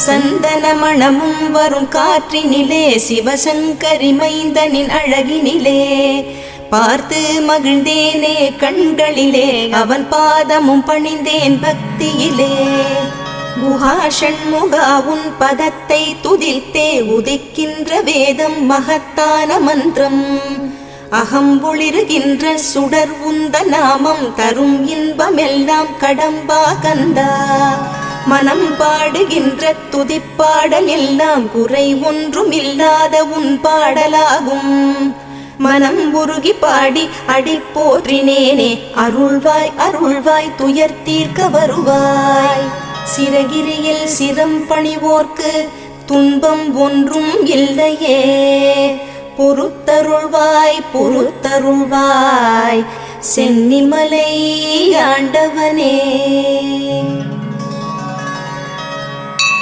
சந்தன மணமும் வரும் காற்றினிலே சிவசங்கரி மைந்தனின் அழகினிலே பார்த்து மகிழ்ந்தேனே கண்களிலே அவன் பாதமும் பணிந்தேன் பக்தியிலே குஹா ஷண்முகா உன் பதத்தை துதித்தே உதிக்கின்ற வேதம் மகத்தான மந்திரம் அகம்பொளிருகின்ற சுடர் உந்த நாமம் தரும் இன்பமெல்லாம் கடம்பா கந்தா மனம் பாடுகின்ற துதிப்பாடல் எல்லாம் குறை ஒன்றும் இல்லாத உன் பாடலாகும் மனம் உருகி பாடி அடி போற்றினேனே அருள்வாய் அருள்வாய் துயர் தீர்க்க வருவாய் சிரகிரியில் சிரம் பணிவோர்க்கு துன்பம் ஒன்றும் இல்லையே பொறுத்தருள்வாய் பொறுத்தருள்வாய் சென்னிமலை ஆண்டவனே.